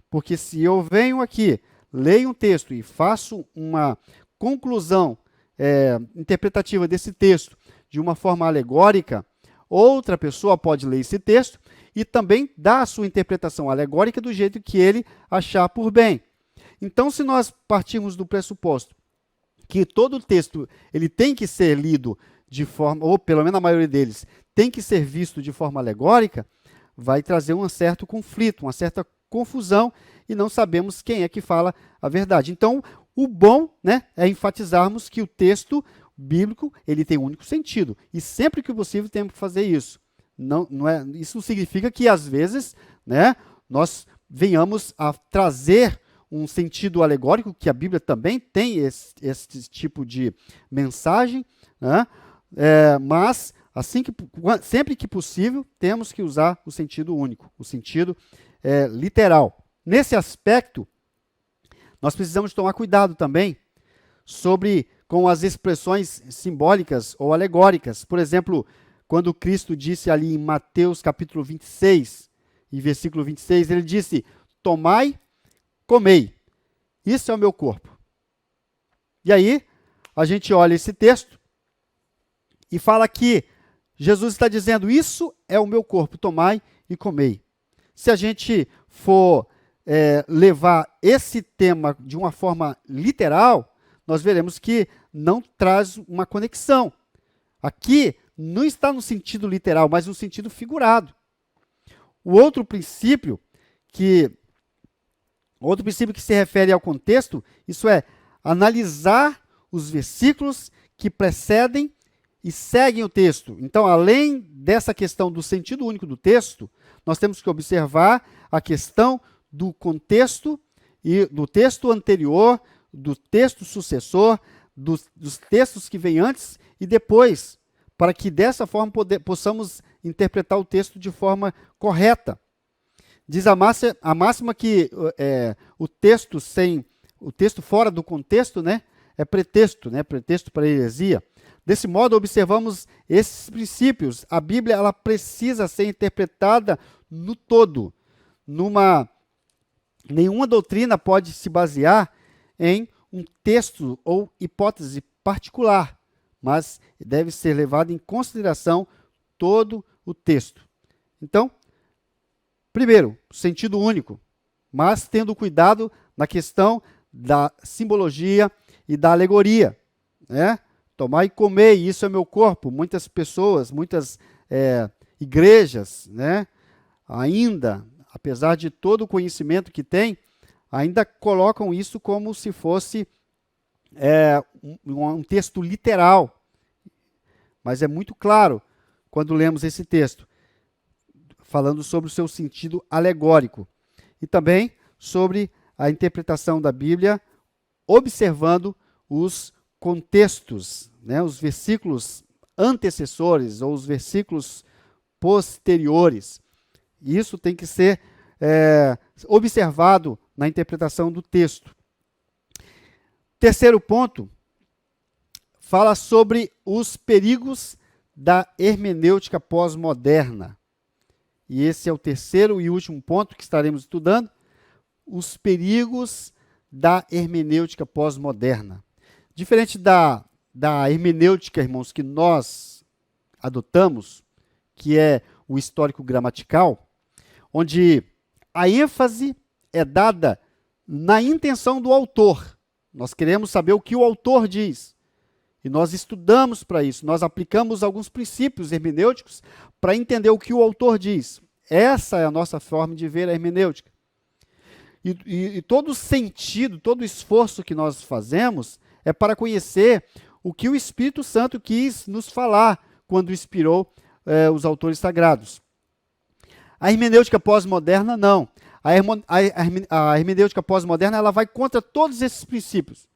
Porque se eu venho aqui, leio um texto e faço uma conclusão interpretativa desse texto de uma forma alegórica, outra pessoa pode ler esse texto e também dar a sua interpretação alegórica do jeito que ele achar por bem. Então, se nós partirmos do pressuposto que todo o texto ele tem que ser lido de forma, ou pelo menos a maioria deles, tem que ser visto de forma alegórica, vai trazer um certo conflito, uma certa confusão, e não sabemos quem é que fala a verdade. Então, o bom, né, é enfatizarmos que o texto bíblico ele tem um único sentido, e sempre que possível temos que fazer isso. Isso não significa que, às vezes, né, nós venhamos a trazer um sentido alegórico, que a Bíblia também tem esse tipo de mensagem, né, mas sempre que possível, temos que usar o sentido único, o sentido literal. Nesse aspecto, nós precisamos tomar cuidado também com as expressões simbólicas ou alegóricas. Por exemplo, quando Cristo disse ali em Mateus capítulo 26, e versículo 26, ele disse: tomai, comei, isso é o meu corpo. E aí, a gente olha esse texto e fala que Jesus está dizendo: isso é o meu corpo, tomai e comei. Se a gente for levar esse tema de uma forma literal, nós veremos que não traz uma conexão. Aqui não está no sentido literal, mas no sentido figurado. O outro princípio que se refere ao contexto, isso é, analisar os versículos que precedem e seguem o texto. Então, além dessa questão do sentido único do texto, nós temos que observar a questão do contexto e do texto anterior, do texto sucessor, dos textos que vêm antes e depois, para que dessa forma possamos interpretar o texto de forma correta. Diz a máxima que o texto fora do contexto, né, é pretexto, né? Pretexto para heresia. Desse modo, observamos esses princípios. A Bíblia ela precisa ser interpretada no todo. Nenhuma doutrina pode se basear em um texto ou hipótese particular, mas deve ser levado em consideração todo o texto. Então, primeiro, sentido único, mas tendo cuidado na questão da simbologia e da alegoria, né? Tomar e comer, isso é meu corpo. Muitas pessoas, muitas igrejas, né? Ainda, apesar de todo o conhecimento que tem, ainda colocam isso como se fosse um texto literal. Mas é muito claro, quando lemos esse texto, falando sobre o seu sentido alegórico. E também sobre a interpretação da Bíblia, observando os contextos, né, os versículos antecessores ou os versículos posteriores. Isso tem que ser observado na interpretação do texto. Terceiro ponto, fala sobre os perigos da hermenêutica pós-moderna. E esse é o terceiro e último ponto que estaremos estudando, os perigos da hermenêutica pós-moderna. Diferente da hermenêutica, irmãos, que nós adotamos, que é o histórico gramatical, onde a ênfase é dada na intenção do autor. Nós queremos saber o que o autor diz. E nós estudamos para isso, nós aplicamos alguns princípios hermenêuticos para entender o que o autor diz. Essa é a nossa forma de ver a hermenêutica. E todo sentido, todo esforço que nós fazemos é para conhecer o que o Espírito Santo quis nos falar quando inspirou os autores sagrados. A hermenêutica pós-moderna, não. A hermenêutica pós-moderna ela vai contra todos esses princípios.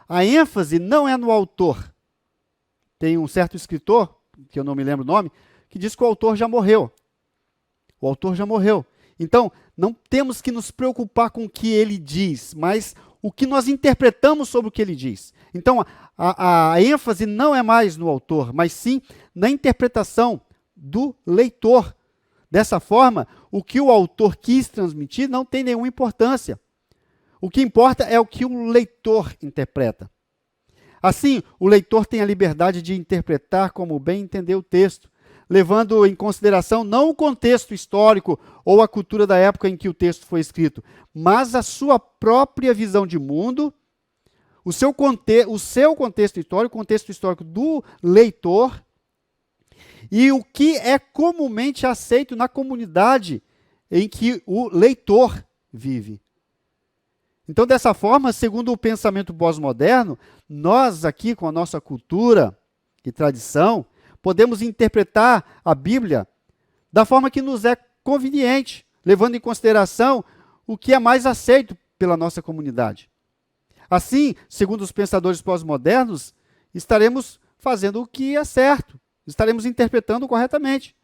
A ênfase não é no autor. Tem um certo escritor, que eu não me lembro o nome, que diz que o autor já morreu. O autor já morreu. Então, não temos que nos preocupar com o que ele diz, mas o que nós interpretamos sobre o que ele diz. Então, a ênfase não é mais no autor, mas sim na interpretação do leitor. Dessa forma, o que o autor quis transmitir não tem nenhuma importância. O que importa é o que o leitor interpreta. Assim, o leitor tem a liberdade de interpretar como bem entender o texto, levando em consideração não o contexto histórico ou a cultura da época em que o texto foi escrito, mas a sua própria visão de mundo, o seu contexto histórico, o contexto histórico do leitor, e o que é comumente aceito na comunidade em que o leitor vive. Então, dessa forma, segundo o pensamento pós-moderno, nós aqui, com a nossa cultura e tradição, podemos interpretar a Bíblia da forma que nos é conveniente, levando em consideração o que é mais aceito pela nossa comunidade. Assim, segundo os pensadores pós-modernos, estaremos fazendo o que é certo, estaremos interpretando corretamente.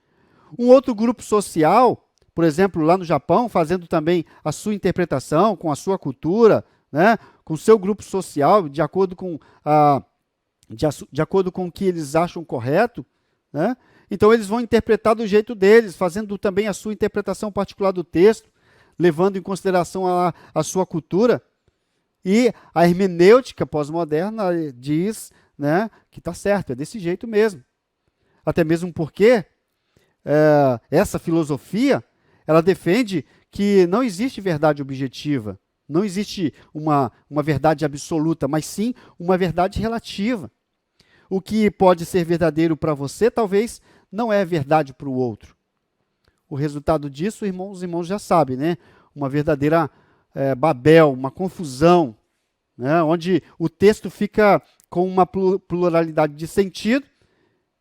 Um outro grupo social, por exemplo, lá no Japão, fazendo também a sua interpretação com a sua cultura, né, com o seu grupo social, de acordo com o que eles acham correto, né? Então eles vão interpretar do jeito deles, fazendo também a sua interpretação particular do texto, levando em consideração a sua cultura. E a hermenêutica pós-moderna diz, né, que está certo, é desse jeito mesmo. Até mesmo porque essa filosofia, ela defende que não existe verdade objetiva, não existe uma verdade absoluta, mas sim uma verdade relativa. O que pode ser verdadeiro para você, talvez não é verdade para o outro. O resultado disso, os irmãos já sabem, né? Uma verdadeira Babel, uma confusão, né? Onde o texto fica com uma pluralidade de sentido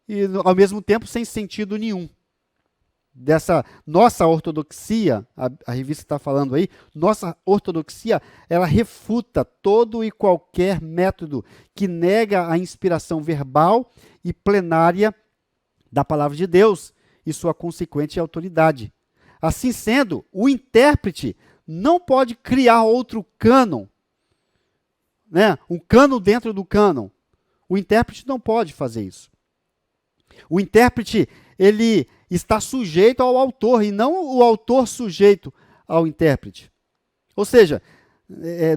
e, ao mesmo tempo, sem sentido nenhum. Dessa nossa ortodoxia, a revista está falando aí, nossa ortodoxia, ela refuta todo e qualquer método que nega a inspiração verbal e plenária da palavra de Deus e sua consequente autoridade. Assim sendo, o intérprete não pode criar outro cânon, né, um cânon dentro do cânon. O intérprete não pode fazer isso. O intérprete, ele está sujeito ao autor e não o autor sujeito ao intérprete. Ou seja,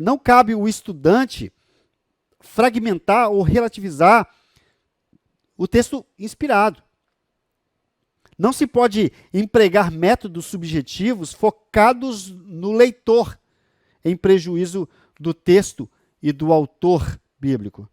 não cabe o estudante fragmentar ou relativizar o texto inspirado. Não se pode empregar métodos subjetivos focados no leitor, em prejuízo do texto e do autor bíblico.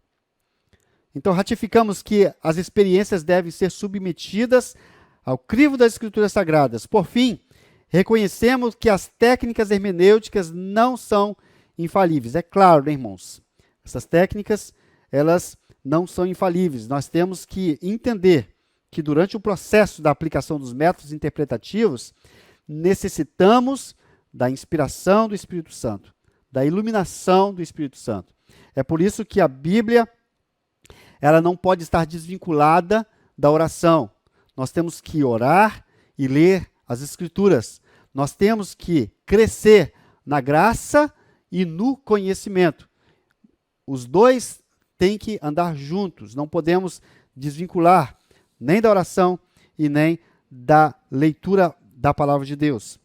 Então, ratificamos que as experiências devem ser submetidas ao crivo das Escrituras Sagradas. Por fim, reconhecemos que as técnicas hermenêuticas não são infalíveis. É claro, né, irmãos? Essas técnicas, elas não são infalíveis. Nós temos que entender que durante o processo da aplicação dos métodos interpretativos, necessitamos da inspiração do Espírito Santo, da iluminação do Espírito Santo. É por isso que a Bíblia, ela não pode estar desvinculada da oração. Nós temos que orar e ler as Escrituras. Nós temos que crescer na graça e no conhecimento. Os dois têm que andar juntos. Não podemos desvincular nem da oração e nem da leitura da palavra de Deus.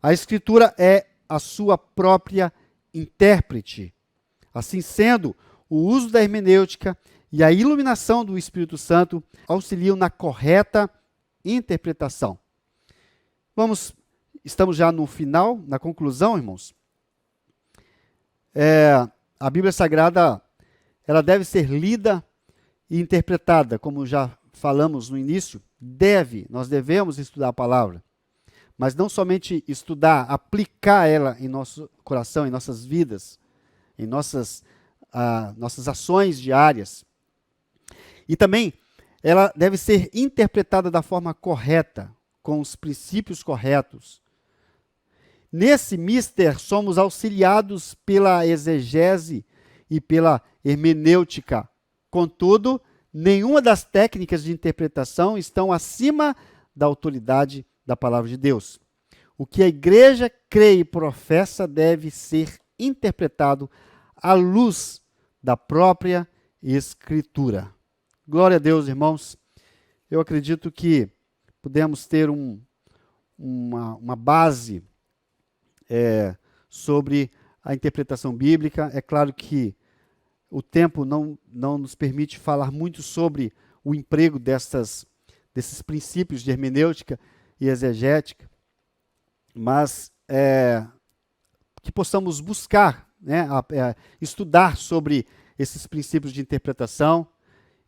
A Escritura é a sua própria intérprete. Assim sendo, o uso da hermenêutica e a iluminação do Espírito Santo auxiliam na correta interpretação. Estamos já no final, na conclusão, irmãos. A Bíblia Sagrada, ela deve ser lida e interpretada, como já falamos no início. Nós devemos estudar a palavra, mas não somente estudar, aplicar ela em nosso coração, em nossas vidas, em nossas ações diárias. E também ela deve ser interpretada da forma correta, com os princípios corretos. Nesse mister, somos auxiliados pela exegese e pela hermenêutica. Contudo, nenhuma das técnicas de interpretação estão acima da autoridade da palavra de Deus. O que a igreja crê e professa deve ser interpretado à luz da própria Escritura. Glória a Deus, irmãos. Eu acredito que podemos ter uma base sobre a interpretação bíblica. É claro que o tempo não nos permite falar muito sobre o emprego desses princípios de hermenêutica e exegética, mas que possamos buscar, né, estudar sobre esses princípios de interpretação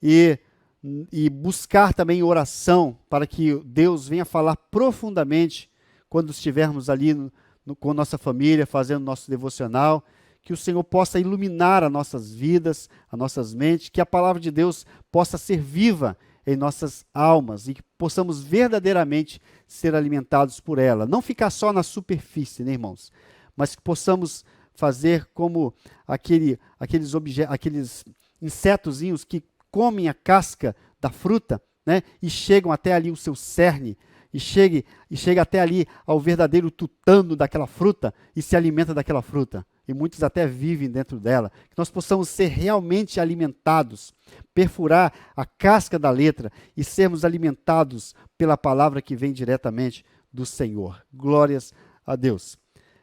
e buscar também oração para que Deus venha falar profundamente quando estivermos ali com nossa família, fazendo nosso devocional, que o Senhor possa iluminar as nossas vidas, as nossas mentes, que a palavra de Deus possa ser viva em nossas almas e que possamos verdadeiramente ser alimentados por ela. Não ficar só na superfície, né, irmãos? Mas que possamos fazer como aqueles insetozinhos que comem a casca da fruta, né, e chegam até ali o seu cerne, e chega até ali ao verdadeiro tutano daquela fruta e se alimenta daquela fruta. E muitos até vivem dentro dela. Que nós possamos ser realmente alimentados, perfurar a casca da letra e sermos alimentados pela palavra que vem diretamente do Senhor. Glórias a Deus.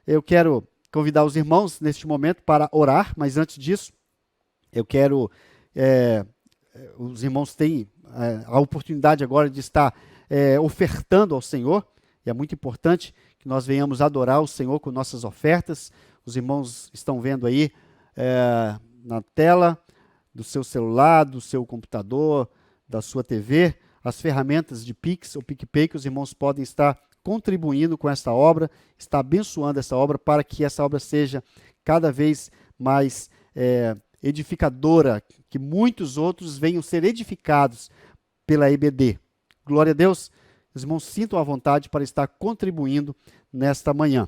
Eu quero convidar os irmãos neste momento para orar, mas antes disso, eu quero... os irmãos têm a oportunidade agora de estar ofertando ao Senhor, e é muito importante que nós venhamos adorar o Senhor com nossas ofertas. Os irmãos estão vendo aí na tela do seu celular, do seu computador, da sua TV, as ferramentas de Pix ou PicPay que os irmãos podem estar contribuindo com essa obra, está abençoando essa obra para que essa obra seja cada vez mais edificadora, que muitos outros venham ser edificados pela EBD. Glória a Deus. Os irmãos sintam à vontade para estar contribuindo nesta manhã.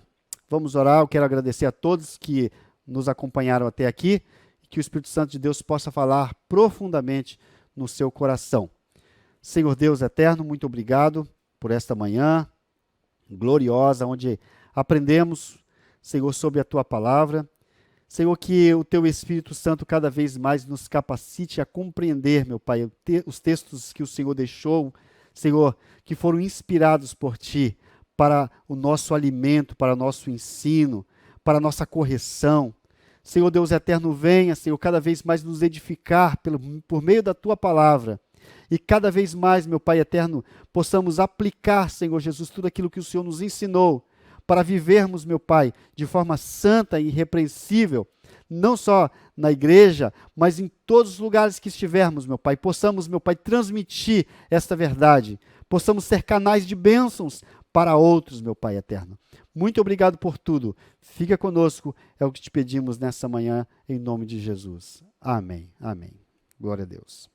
Vamos orar. Eu quero agradecer a todos que nos acompanharam até aqui e que o Espírito Santo de Deus possa falar profundamente no seu coração. Senhor Deus eterno, muito obrigado por esta manhã gloriosa, onde aprendemos, Senhor, sobre a Tua palavra. Senhor, que o Teu Espírito Santo cada vez mais nos capacite a compreender, meu Pai, os textos que o Senhor deixou, Senhor, que foram inspirados por Ti para o nosso alimento, para o nosso ensino, para a nossa correção. Senhor Deus eterno, venha, Senhor, cada vez mais nos edificar por meio da Tua palavra. E cada vez mais, meu Pai eterno, possamos aplicar, Senhor Jesus, tudo aquilo que o Senhor nos ensinou, para vivermos, meu Pai, de forma santa e irrepreensível, não só na igreja, mas em todos os lugares que estivermos, meu Pai. Possamos, meu Pai, transmitir esta verdade. Possamos ser canais de bênçãos para outros, meu Pai eterno. Muito obrigado por tudo. Fica conosco, é o que te pedimos nessa manhã, em nome de Jesus. Amém. Amém. Glória a Deus.